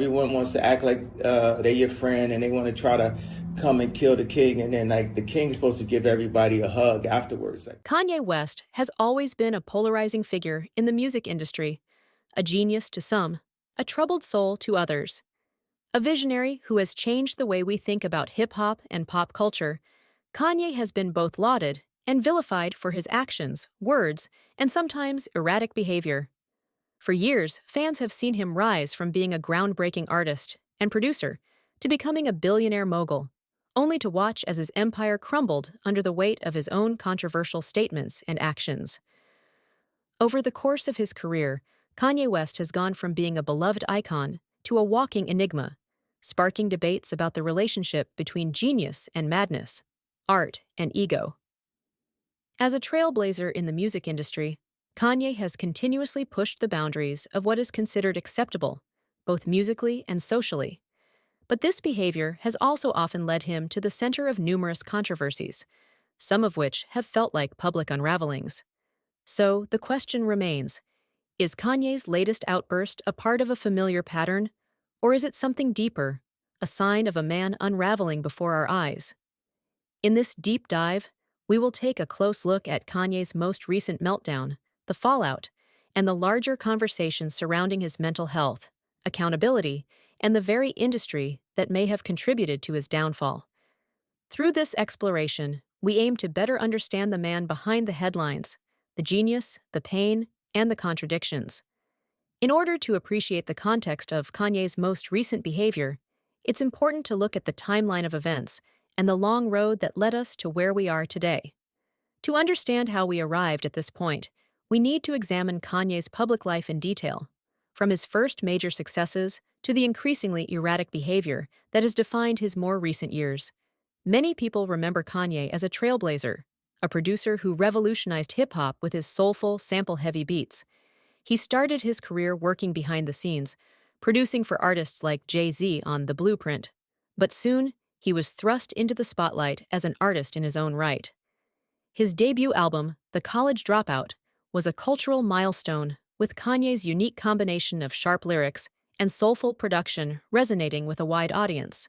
everyone wants to act like they're your friend, and they want to try to come and kill the king, and then like the king's supposed to give everybody a hug afterwards. Like, Kanye West has always been a polarizing figure in the music industry, a genius to some, a troubled soul to others. A visionary who has changed the way we think about hip-hop and pop culture, Kanye has been both lauded and vilified for his actions, words, and sometimes erratic behavior. For years, fans have seen him rise from being a groundbreaking artist and producer to becoming a billionaire mogul, only to watch as his empire crumbled under the weight of his own controversial statements and actions. Over the course of his career, Kanye West has gone from being a beloved icon to a walking enigma, sparking debates about the relationship between genius and madness, art and ego. As a trailblazer in the music industry, Kanye has continuously pushed the boundaries of what is considered acceptable, both musically and socially. But this behavior has also often led him to the center of numerous controversies, some of which have felt like public unravelings. So, the question remains, is Kanye's latest outburst a part of a familiar pattern, or is it something deeper, a sign of a man unraveling before our eyes? In this deep dive, we will take a close look at Kanye's most recent meltdown, the fallout, and the larger conversations surrounding his mental health, accountability, and the very industry that may have contributed to his downfall. Through this exploration, we aim to better understand the man behind the headlines, the genius, the pain, and the contradictions. In order to appreciate the context of Kanye's most recent behavior, it's important to look at the timeline of events and the long road that led us to where we are today. To understand how we arrived at this point, we need to examine Kanye's public life in detail, from his first major successes to the increasingly erratic behavior that has defined his more recent years. Many people remember Kanye as a trailblazer, a producer who revolutionized hip-hop with his soulful, sample-heavy beats. He started his career working behind the scenes, producing for artists like Jay-Z on The Blueprint. But soon, he was thrust into the spotlight as an artist in his own right. His debut album, The College Dropout, was a cultural milestone, with Kanye's unique combination of sharp lyrics and soulful production resonating with a wide audience.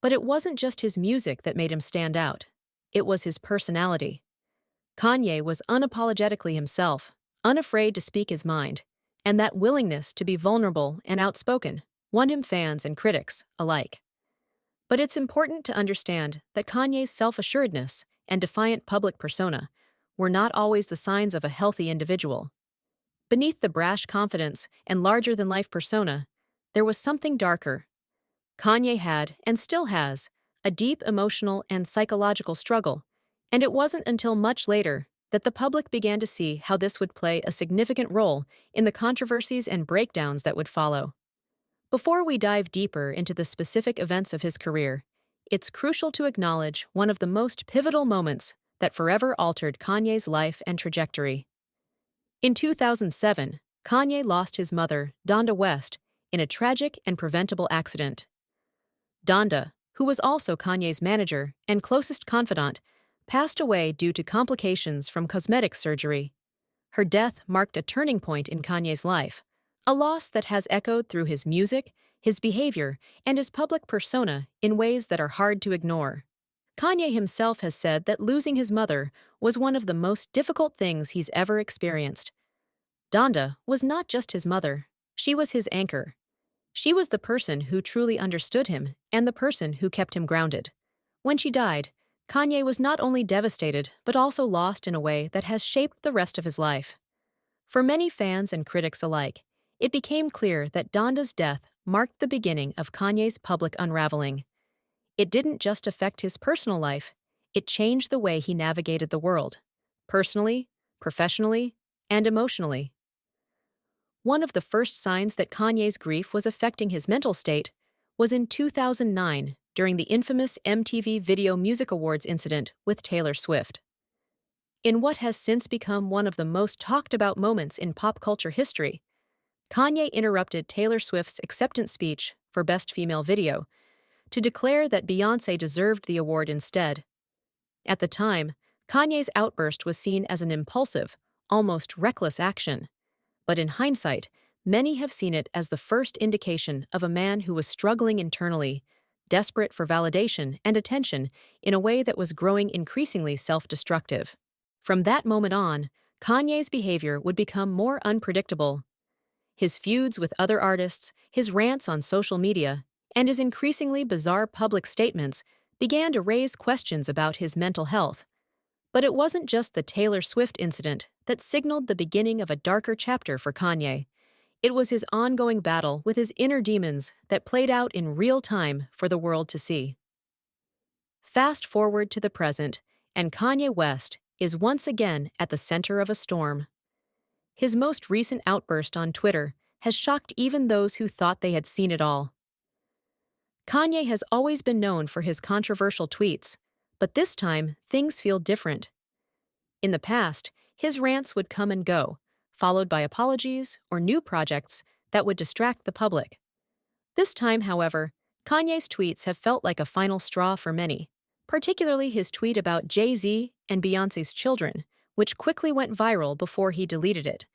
But it wasn't just his music that made him stand out. It was his personality. Kanye was unapologetically himself, unafraid to speak his mind, and that willingness to be vulnerable and outspoken won him fans and critics alike. But it's important to understand that Kanye's self-assuredness and defiant public persona were not always the signs of a healthy individual. Beneath the brash confidence and larger-than-life persona, there was something darker. Kanye had, and still has, a deep emotional and psychological struggle, and it wasn't until much later that the public began to see how this would play a significant role in the controversies and breakdowns that would follow. Before we dive deeper into the specific events of his career, it's crucial to acknowledge one of the most pivotal moments that forever altered Kanye's life and trajectory. In 2007, Kanye lost his mother, Donda West, in a tragic and preventable accident. Donda, who was also Kanye's manager and closest confidant, passed away due to complications from cosmetic surgery. Her death marked a turning point in Kanye's life, a loss that has echoed through his music, his behavior, and his public persona in ways that are hard to ignore. Kanye himself has said that losing his mother was one of the most difficult things he's ever experienced. Donda was not just his mother, she was his anchor. She was the person who truly understood him and the person who kept him grounded. When she died, Kanye was not only devastated but also lost in a way that has shaped the rest of his life. For many fans and critics alike, it became clear that Donda's death marked the beginning of Kanye's public unraveling. It didn't just affect his personal life, it changed the way he navigated the world, personally, professionally, and emotionally. One of the first signs that Kanye's grief was affecting his mental state was in 2009 during the infamous MTV Video Music Awards incident with Taylor Swift. In what has since become one of the most talked-about moments in pop culture history, Kanye interrupted Taylor Swift's acceptance speech for Best Female Video to declare that Beyoncé deserved the award instead. At the time, Kanye's outburst was seen as an impulsive, almost reckless action. But in hindsight, Many have seen it as the first indication of a man who was struggling internally, desperate for validation and attention in a way that was growing increasingly self-destructive. From that moment on, Kanye's behavior would become more unpredictable. His feuds with other artists, his rants on social media, and his increasingly bizarre public statements began to raise questions about his mental health. But it wasn't just the Taylor Swift incident that signaled the beginning of a darker chapter for Kanye. It was his ongoing battle with his inner demons that played out in real time for the world to see. Fast forward to the present, and Kanye West is once again at the center of a storm. His most recent outburst on Twitter has shocked even those who thought they had seen it all. Kanye has always been known for his controversial tweets, but this time things feel different. In the past, his rants would come and go, followed by apologies or new projects that would distract the public. This time, however, Kanye's tweets have felt like a final straw for many, particularly his tweet about Jay-Z and Beyoncé's children, which quickly went viral before he deleted it.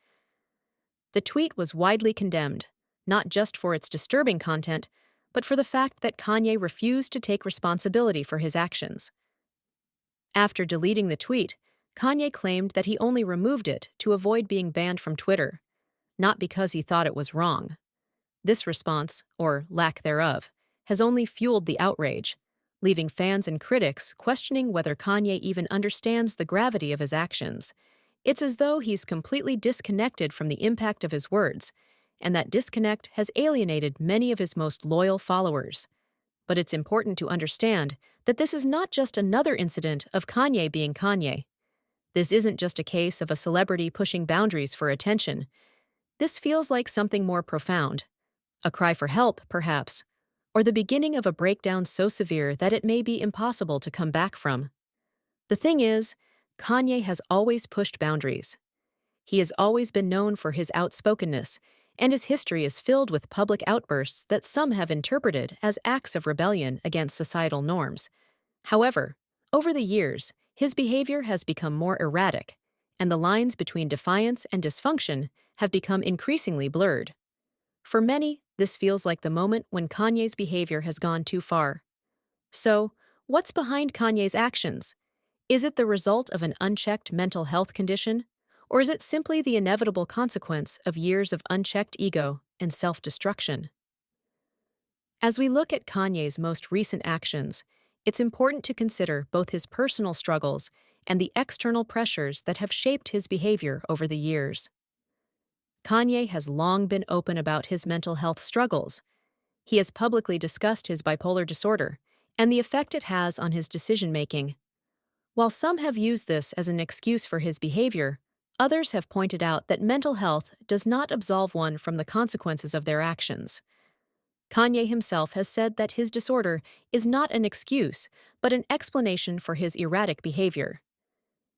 The tweet was widely condemned, not just for its disturbing content, but for the fact that Kanye refused to take responsibility for his actions. After deleting the tweet, Kanye claimed that he only removed it to avoid being banned from Twitter, not because he thought it was wrong. This response, or lack thereof, has only fueled the outrage, leaving fans and critics questioning whether Kanye even understands the gravity of his actions. It's as though he's completely disconnected from the impact of his words, and that disconnect has alienated many of his most loyal followers. But it's important to understand that this is not just another incident of Kanye being Kanye. This isn't just a case of a celebrity pushing boundaries for attention. This feels like something more profound. A cry for help, perhaps, or the beginning of a breakdown so severe that it may be impossible to come back from. The thing is, Kanye has always pushed boundaries. He has always been known for his outspokenness, and his history is filled with public outbursts that some have interpreted as acts of rebellion against societal norms. However, over the years, his behavior has become more erratic, and the lines between defiance and dysfunction have become increasingly blurred. For many, this feels like the moment when Kanye's behavior has gone too far. So, what's behind Kanye's actions? Is it the result of an unchecked mental health condition, or is it simply the inevitable consequence of years of unchecked ego and self-destruction? As we look at Kanye's most recent actions, it's important to consider both his personal struggles and the external pressures that have shaped his behavior over the years. Kanye has long been open about his mental health struggles. He has publicly discussed his bipolar disorder and the effect it has on his decision-making. While some have used this as an excuse for his behavior, others have pointed out that mental health does not absolve one from the consequences of their actions. Kanye himself has said that his disorder is not an excuse, but an explanation for his erratic behavior.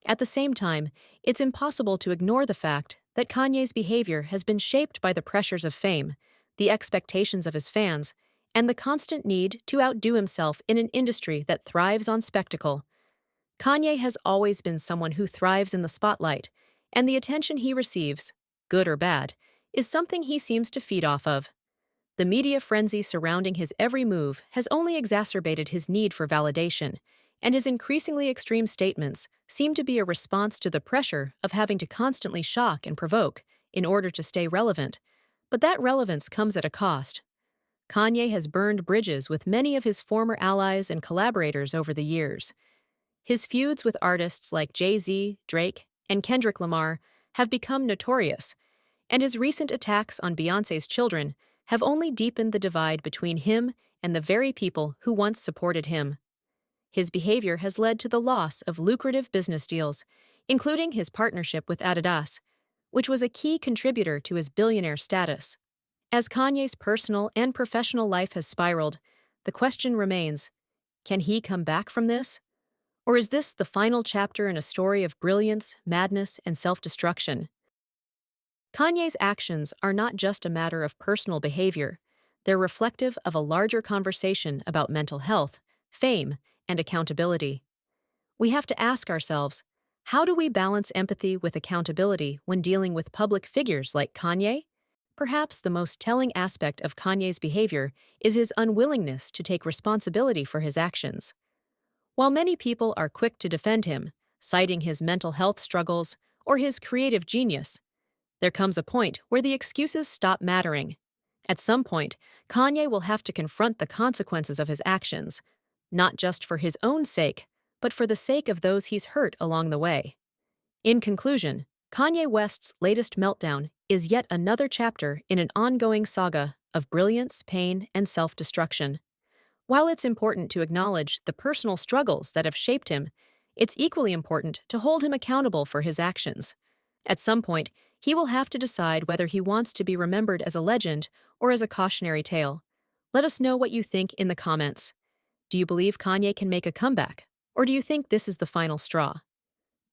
At the same time, it's impossible to ignore the fact that Kanye's behavior has been shaped by the pressures of fame, the expectations of his fans, and the constant need to outdo himself in an industry that thrives on spectacle. Kanye has always been someone who thrives in the spotlight, and the attention he receives, good or bad, is something he seems to feed off of. The media frenzy surrounding his every move has only exacerbated his need for validation, and his increasingly extreme statements seem to be a response to the pressure of having to constantly shock and provoke in order to stay relevant. But that relevance comes at a cost. Kanye has burned bridges with many of his former allies and collaborators over the years. His feuds with artists like Jay-Z, Drake, and Kendrick Lamar have become notorious, and his recent attacks on Beyoncé's children have only deepened the divide between him and the very people who once supported him. His behavior has led to the loss of lucrative business deals, including his partnership with Adidas, which was a key contributor to his billionaire status. As Kanye's personal and professional life has spiraled, the question remains, can he come back from this? Or is this the final chapter in a story of brilliance, madness, and self-destruction? Kanye's actions are not just a matter of personal behavior. They're reflective of a larger conversation about mental health, fame, and accountability. We have to ask ourselves, how do we balance empathy with accountability when dealing with public figures like Kanye? Perhaps the most telling aspect of Kanye's behavior is his unwillingness to take responsibility for his actions. While many people are quick to defend him, citing his mental health struggles or his creative genius, there comes a point where the excuses stop mattering. At some point, Kanye will have to confront the consequences of his actions, not just for his own sake, but for the sake of those he's hurt along the way. In conclusion, Kanye West's latest meltdown is yet another chapter in an ongoing saga of brilliance, pain, and self-destruction. While it's important to acknowledge the personal struggles that have shaped him, it's equally important to hold him accountable for his actions. At some point, he will have to decide whether he wants to be remembered as a legend or as a cautionary tale. Let us know what you think in the comments. Do you believe Kanye can make a comeback, or do you think this is the final straw?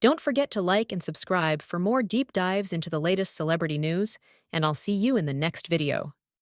Don't forget to like and subscribe for more deep dives into the latest celebrity news, and I'll see you in the next video.